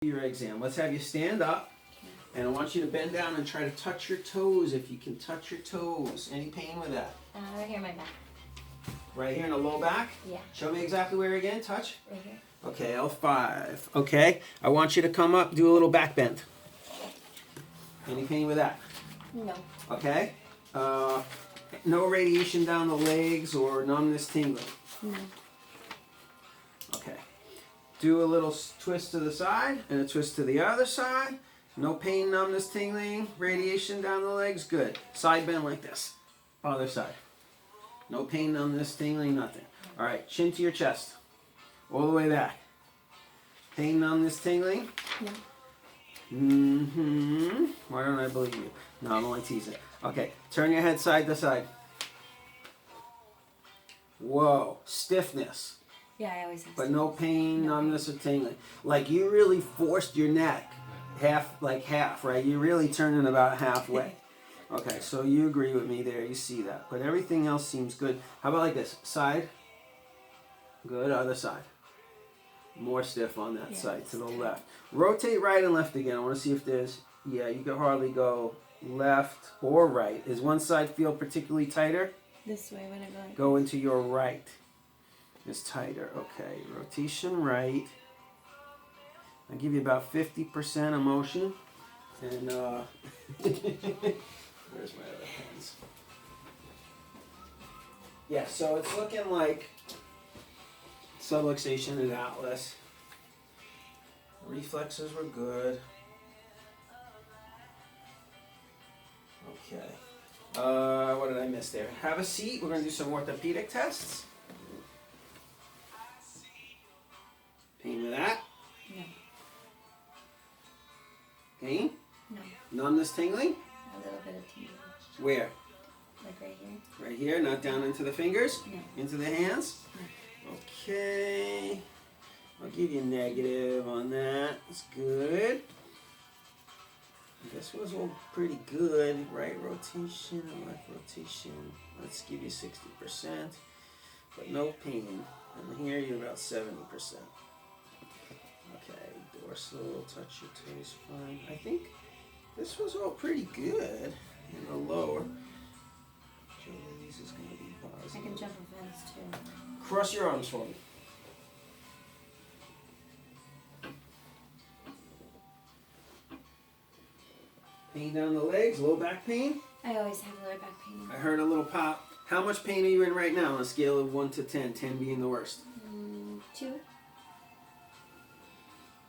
Your exam. Let's have you stand up, and I want you to bend down and try to touch your toes if you can touch your toes. Any pain with that? Right here in my back. Right here in the low back? Yeah. Show me exactly where again. Touch. Right here. Okay, L5. Okay, I want you to come up, do a little back bend. Any pain with that? No. Okay. No radiation down the legs or numbness, tingling. No. Okay. Do a little twist to the side and a twist to the other side. No pain, numbness, tingling, radiation down the legs. Good. Side bend like this. Other side. No pain, numbness, tingling, nothing. All right, chin to your chest. All the way back. Pain, numbness, tingling? No. Why don't I believe you? No, I'm only teasing. Okay, turn your head side to side. Whoa, stiffness. Yeah, I always have. But no pain, numbness, or tingling. Like you really forced your neck half, right? You're really turning about halfway. Okay, so you agree with me there. You see that. But everything else seems good. How about like this? Side. Good. Other side. More stiff on that side to the left. Rotate right and left again. I want to see if there's... Yeah, you can hardly go left or right. Does one side feel particularly tighter? This way when I go. Go into your right. It's tighter. Okay, rotation right. I give you about 50% of motion. And where's my other hands? Yeah, so it's looking like subluxation and atlas. Reflexes were good. Okay. What did I miss there? Have a seat. We're going to do some orthopedic tests. Pain with that? No. Pain? No. Numbness, tingling? A little bit of tingling. Where? Like right here. Right here, not down into the fingers? No. Into the hands? No. Okay. I'll give you negative on that. That's good. This was all pretty good. Right rotation and left rotation. Let's give you 60%. But no pain. And here you're about 70%. Okay, dorsal, touch your toes fine. I think this was all pretty good in the lower. Achilles is going to be positive. I can jump a fence too. Cross your arms for me. Pain down the legs, low back pain? I always have lower back pain. I heard a little pop. How much pain are you in right now on a scale of 1 to 10, 10 being the worst? 2.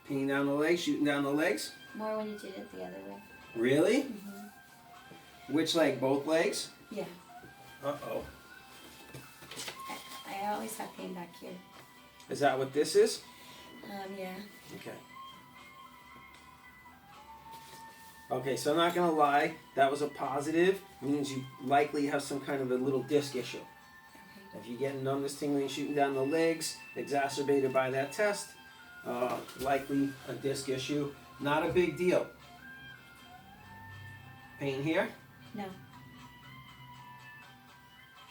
Pain down the legs, shooting down the legs? More when you did it the other way. Really? Which leg? Both legs? Yeah. Uh-oh. I always have pain back here. Is that what this is? Yeah. Okay. Okay, so I'm not going to lie. That was a positive. It means you likely have some kind of a little disc issue. Okay. If you get numbness, tingling, shooting down the legs, exacerbated by that test, likely a disc issue. Not a big deal. Pain here? No.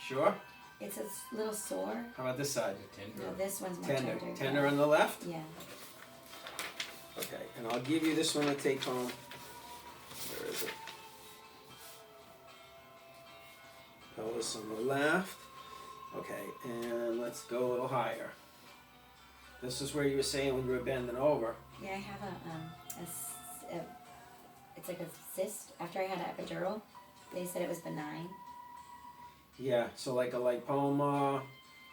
Sure? It's a little sore. How about this side? No, this one's more tender. Tender on the left? Yeah. Okay, and I'll give you this one to take home. Where is it? Pelvis on the left. Okay, and let's go a little higher. This is where you were saying when you were bending over. Yeah, I have it's like a cyst. After I had an epidural, they said it was benign. Yeah, so like a lipoma,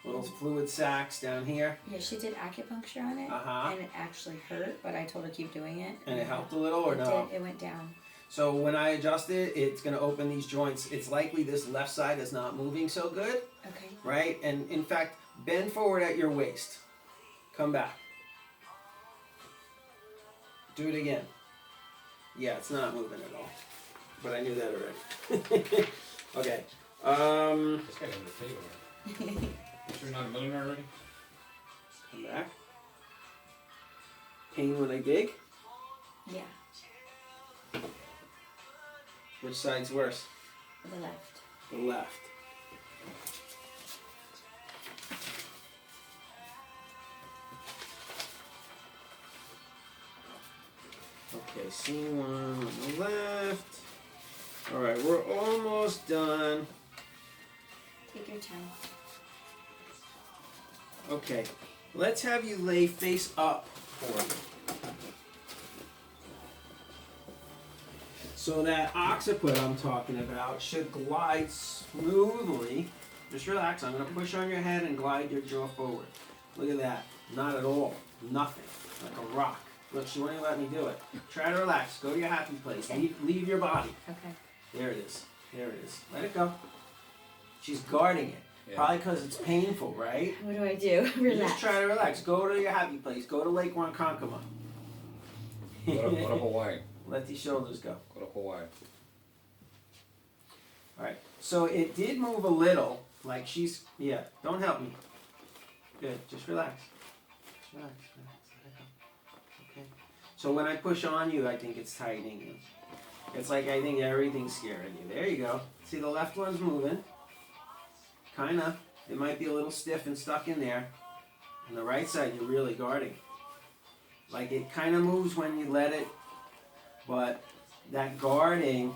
little fluid sacs down here. Yeah, she did acupuncture on it, and it actually hurt, but I told her to keep doing it. And it helped a little or no? It went down. So when I adjust it, it's going to open these joints. It's likely this left side is not moving so good. Okay. Right? And in fact, bend forward at your waist. Come back. Do it again. Yeah, it's not moving at all. But I knew that already. Okay. This guy got a table. You're not a millionaire already? Come back. Pain when I dig? Yeah. Which side's worse? The left. The left. Okay, scene 1 on the left. All right, we're almost done. Take your time. Okay, let's have you lay face up for me. So that occiput I'm talking about should glide smoothly. Just relax. I'm going to push on your head and glide your jaw forward. Look at that. Not at all. Nothing. Like a rock. Look, she won't even let me do it. Try to relax. Go to your happy place. Okay. Leave your body. Okay. There it is. There it is. Let it go. She's guarding it. Yeah. Probably because it's painful, right? What do? You Relax. just try to relax. Go to your happy place. Go to Lake Ronkonkoma. Go to Hawaii. Let these shoulders go. Go to Hawaii. Alright. So it did move a little. Like she's... Yeah. Don't help me. Good. Just relax. Just relax. Let it go. Okay. So when I push on you, I think it's tightening you. It's like I think everything's scaring you. There you go. See, the left one's moving. Kinda. It might be a little stiff and stuck in there. And the right side, you're really guarding. Like it kind of moves when you let it, but that guarding.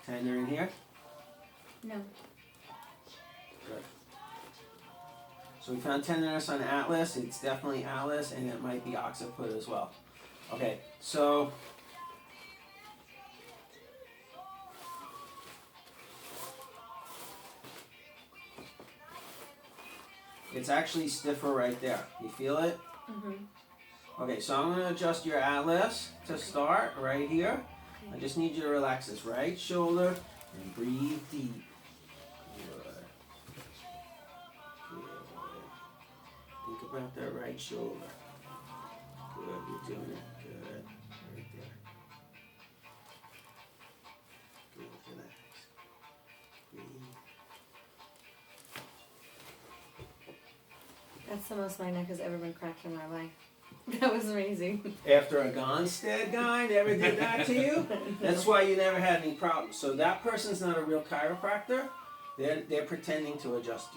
Tender in here? No. Good. So we found tenderness on atlas. It's definitely atlas, and it might be occiput as well. Okay, so it's actually stiffer right there. You feel it? Mm-hmm. Okay, so I'm going to adjust your atlas to start right here. Okay. I just need you to relax this right shoulder and breathe deep. Good. Good. Think about that right shoulder. Good, you're doing it. Good. Right there. Good, relax. Breathe. That's the most my neck has ever been cracked in my life. That was amazing. After a Gonstead guy never did that to you, that's why you never had any problems. So that person's not a real chiropractor. They're pretending to adjust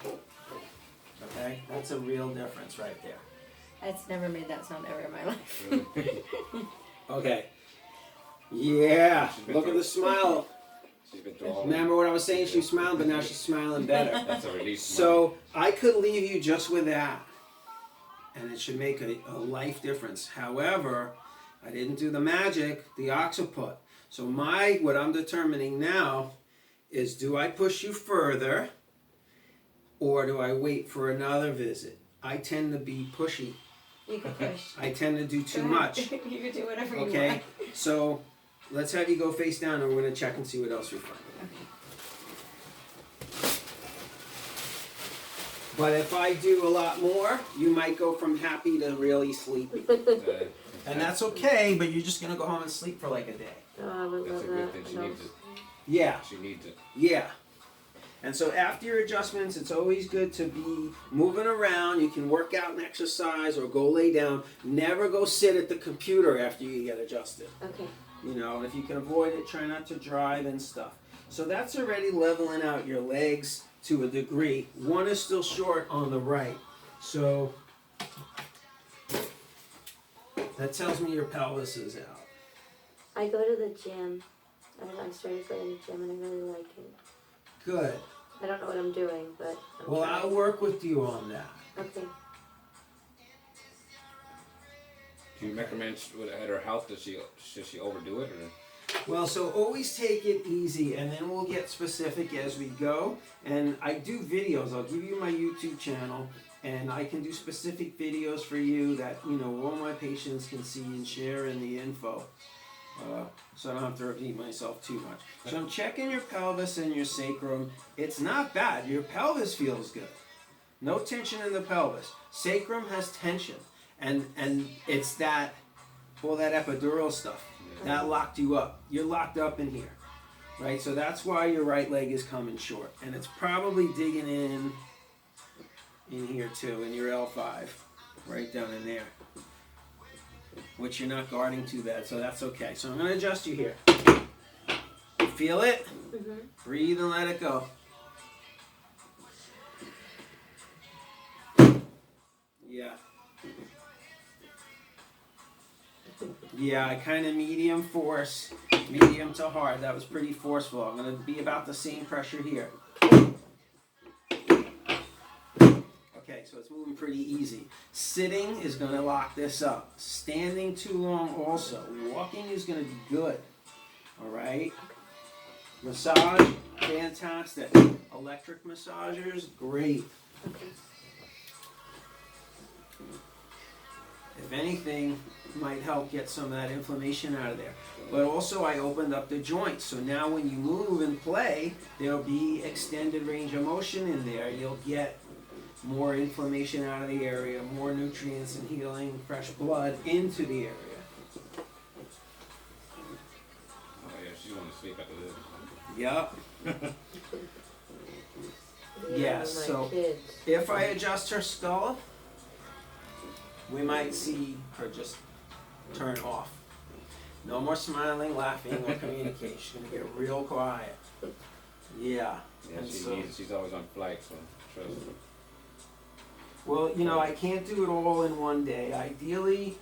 you. Okay, that's a real difference right there. It's never made that sound ever in my life. Okay. Yeah. Look at the smile. She's been through all Remember what I was saying? She smiled, but now she's smiling better. That's a release. So I could leave you just with that, and it should make a life difference. However, I didn't do the magic, the occiput. So what I'm determining now is, do I push you further, or do I wait for another visit? I tend to be pushy. You can push. I tend to do too Go much. ahead. You can do whatever you Okay, want. so let's have you go face down, and we're going to check and see what else we find. Okay. But if I do a lot more, you might go from happy to really sleepy. And that's okay, but you're just going to go home and sleep for like a day. Oh, I would That's love a good that. thing. She No. needs it. Yeah, She needs it. yeah. And so after your adjustments, it's always good to be moving around. You can work out and exercise or go lay down. Never go sit at the computer after you get adjusted. Okay. You know, if you can avoid it, try not to drive and stuff. So that's already leveling out your legs to a degree. One is still short on the right. So that tells me your pelvis is out. I go to the gym. I started going to the gym and I really like it. Good. I don't know what I'm doing, but I'm Well, trying. I'll work with you on that. Okay. Do you recommend at her health, should she overdo it or? Well, so always take it easy, and then we'll get specific as we go. And I do videos. I'll give you my YouTube channel, and I can do specific videos for you that, you know, all my patients can see and share in the info. So I don't have to repeat myself too much. So I'm checking your pelvis and your sacrum. It's not bad. Your pelvis feels good. No tension in the pelvis. Sacrum has tension. And it's that, all that epidural stuff. That locked you up. You're locked up in here. Right? So that's why your right leg is coming short. And it's probably digging in here too, in your L5. Right down in there. Which you're not guarding too bad, so that's okay. So I'm going to adjust you here. You feel it? Mm-hmm. Breathe and let it go. Yeah. Yeah, kind of medium force, medium to hard. That was pretty forceful. I'm going to be about the same pressure here. Okay, so it's moving pretty easy. Sitting is going to lock this up. Standing too long also. Walking is going to be good. All right? Massage, fantastic. Electric massagers, great. Okay. If anything, might help get some of that inflammation out of there. But also I opened up the joints, so now when you move and play, there'll be extended range of motion in there. You'll get more inflammation out of the area, more nutrients and healing, fresh blood into the area. Oh yeah, she's going to sleep after this. Yep. Yes, My so kids. if I adjust her skull, we might see her just turn off. No more smiling, laughing, or communication. She's gonna get real quiet. Yeah. Yeah, And she so, needs, she's always on flight, so trust me. well, you know, I can't do it all in one day. Ideally,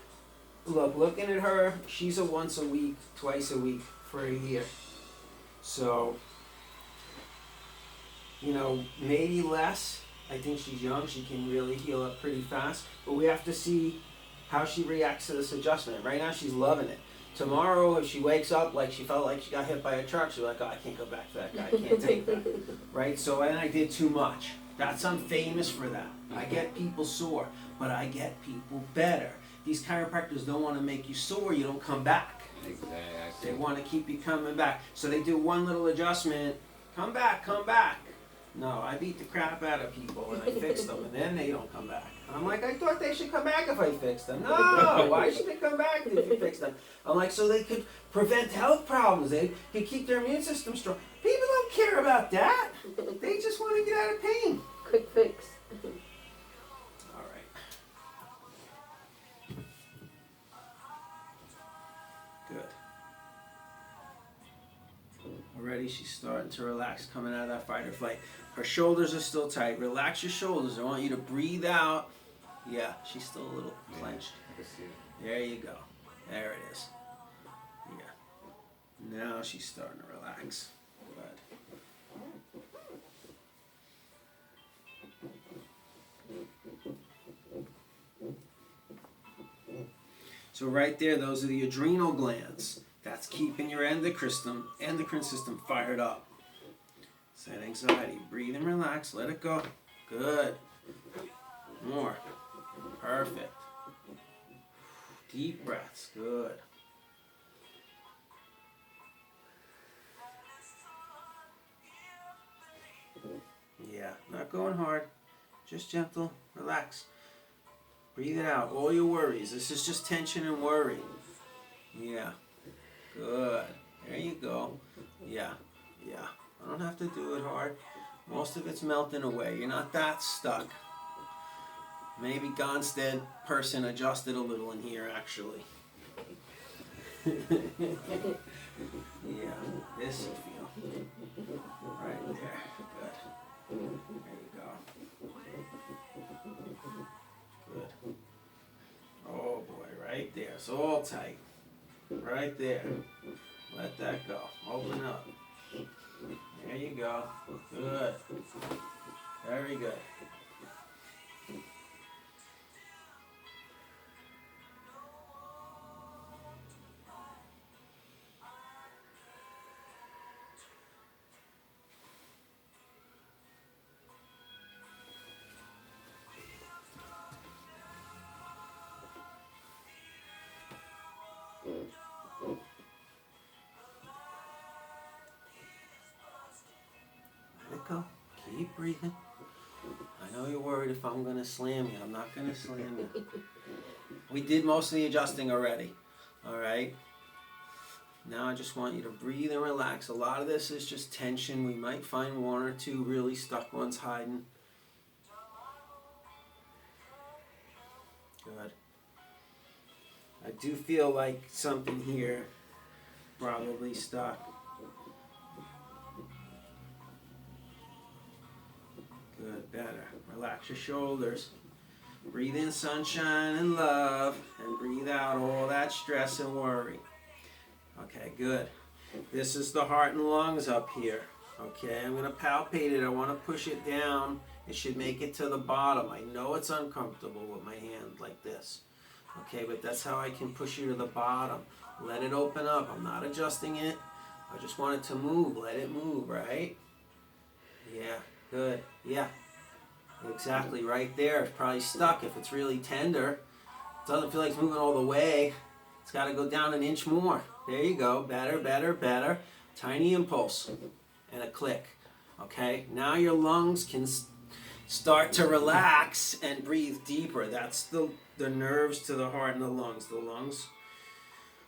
looking at her, she's a once a week, twice a week for a year. So, you know, maybe less. I think she's young. She can really heal up pretty fast. But we have to see how she reacts to this adjustment. Right now, she's loving it. Tomorrow, if she wakes up like she felt like she got hit by a truck, she's like, oh, I can't go back to that guy. I can't take that. Right? So, and I did too much. I'm famous for that. I get people sore, but I get people better. These chiropractors don't want to make you sore. You don't come back. Exactly. They want to keep you coming back. So they do one little adjustment. Come back, come back. No, I beat the crap out of people and I fix them, and then they don't come back. And I'm like, I thought they should come back if I fixed them. No, why should they come back if you fix them? I'm like, so they could prevent health problems. They could keep their immune system strong. People don't care about that. They just want to get out of pain. Quick fix. All right. Good. Already she's starting to relax, coming out of that fight or flight. Her shoulders are still tight. Relax your shoulders. I want you to breathe out. Yeah, she's still a little clenched. I can see it. There you go. There it is. Yeah. Now she's starting to relax. Good. So right there, those are the adrenal glands. That's keeping your endocrine system fired up. It's that anxiety. Breathe and relax. Let it go. Good. More. Perfect. Deep breaths. Good. Yeah, not going hard. Just gentle. Relax. Breathe it out. All your worries. This is just tension and worry. Yeah. Good. There you go. Yeah. Yeah. I don't have to do it hard. Most of it's melting away. You're not that stuck. Maybe Gonstead person adjusted a little in here, actually. Yeah. This you feel. Right there. Good. There you go. Good. Oh boy, right there. It's all tight. Right there. Let that go. Open up. There you go. Good. Very good. Let it go. Keep breathing. I know you're worried if I'm going to slam you. I'm not going to slam you. We did most of the adjusting already. All right? Now I just want you to breathe and relax. A lot of this is just tension. We might find one or two really stuck ones hiding. Good. I do feel like something here probably stuck. Good, better. Relax your shoulders. Breathe in sunshine and love, and breathe out all that stress and worry. Okay, good. This is the heart and lungs up here. Okay, I'm going to palpate it. I want to push it down. It should make it to the bottom. I know it's uncomfortable with my hand like this. Okay, but that's how I can push you to the bottom. Let it open up. I'm not adjusting it. I just want it to move. Let it move, right? Yeah, good. Yeah, exactly. Right there. It's probably stuck if it's really tender. It doesn't feel like it's moving all the way. It's got to go down an inch more. There you go. Better, better, better. Tiny impulse and a click. Okay, now your lungs can start to relax and breathe deeper. That's the nerves to the heart and the lungs. The lungs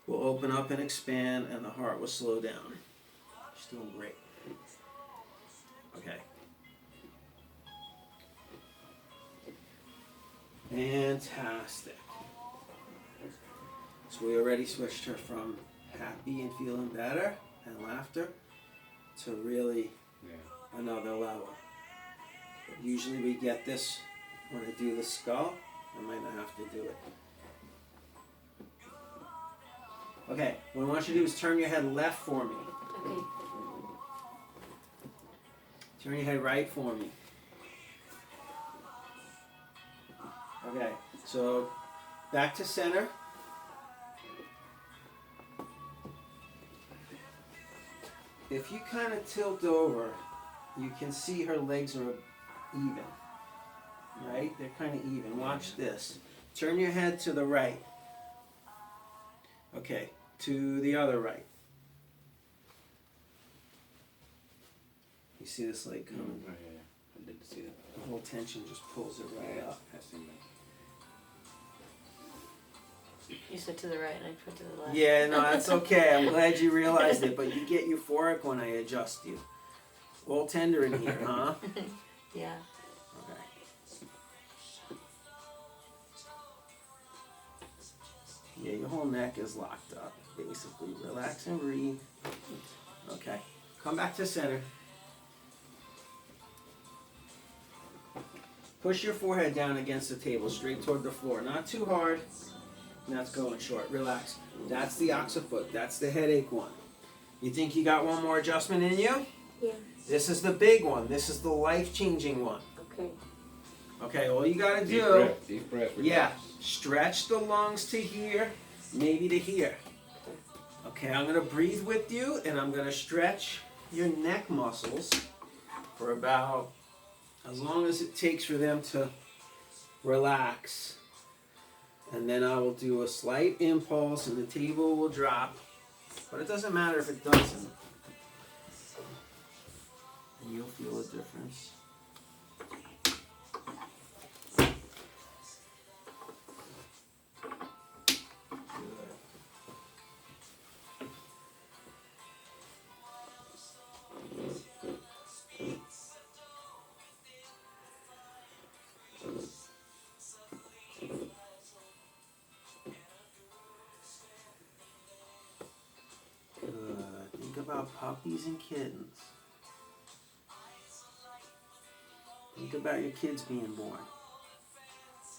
will open up and expand, and the heart will slow down. She's doing great. Okay. Fantastic. So we already switched her from happy and feeling better and laughter to really another level. Usually we get this when I do the skull. I might not have to do it. Okay, what I want you to do is turn your head left for me. Okay. Turn your head right for me. Okay, so back to center. If you kind of tilt over, you can see her legs are even. Right? They're kind of even. Watch this. Turn your head to the right. Okay, to the other right. You see this leg coming? Oh, yeah. I did see that. The whole tension just pulls it right up. I seen that. You said to the right and I put to the left. Yeah, no, that's okay. I'm glad you realized it, but you get euphoric when I adjust you. All tender in here, huh? Yeah. Okay. Yeah, your whole neck is locked up, basically. Relax and breathe. Okay. Come back to center. Push your forehead down against the table, straight toward the floor. Not too hard. And that's going short. Relax. That's the occiput. That's the headache one. You think you got one more adjustment in you? Yeah. This is the big one. This is the life-changing one. Okay. Okay, all you gotta Deep do... breath, deep breath. Relax. Yeah, stretch the lungs to here, maybe to here. Okay, I'm gonna breathe with you, and I'm gonna stretch your neck muscles for about as long as it takes for them to relax. And then I will do a slight impulse, and the table will drop. But it doesn't matter if it doesn't. And you'll feel a difference. Think about puppies and kittens. Think about your kids being born.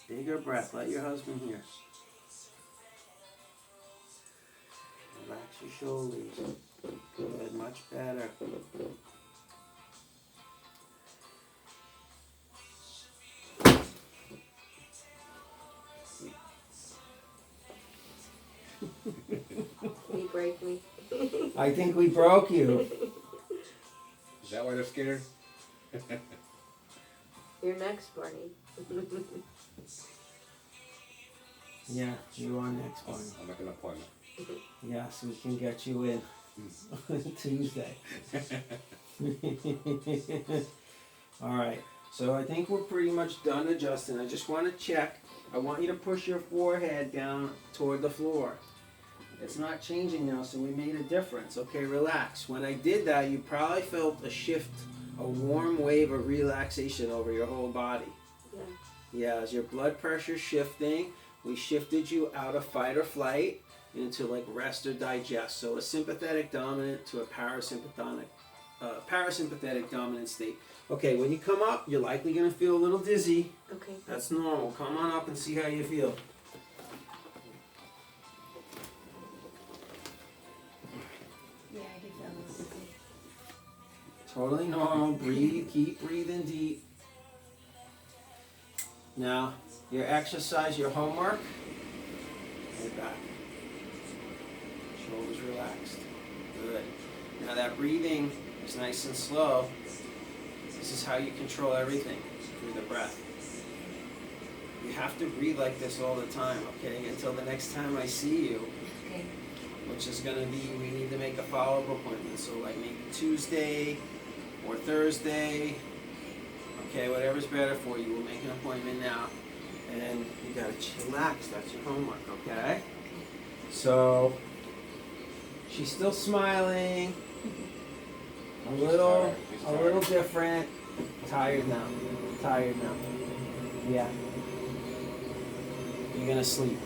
Bigger breath. Let your husband hear. Relax your shoulders. Good. Much better. You break me. I think we broke you. Is that why they're scared? You're next, Barney. Yeah, you are next one. I'll make an appointment. Yes, we can get you in Tuesday. All right, so I think we're pretty much done adjusting. I just want to check. I want you to push your forehead down toward the floor. It's not changing now, so we made a difference. Okay, relax. When I did that, you probably felt a shift, a warm wave of relaxation over your whole body. Yeah. Yeah, as your blood pressure shifting, we shifted you out of fight or flight into like rest or digest. So a sympathetic dominant to a parasympathetic parasympathetic dominant state. Okay, when you come up, you're likely going to feel a little dizzy. Okay. That's normal. Come on up and see how you feel. Yeah, I do feel a little dizzy. Totally normal. Breathe. Keep breathing deep. Now, your exercise, your homework. Head back. Shoulders relaxed. Good. Now that breathing is nice and slow. This is how you control everything, through the breath. You have to breathe like this all the time, okay? Until the next time I see you, Okay. which is going to be, we need to make a follow-up appointment. So like maybe Tuesday or Thursday, okay, whatever's better for you. We'll make an appointment now. And you got to chillax. That's your homework, okay? So she's still smiling. A little different. Tired now. Yeah. You're gonna sleep.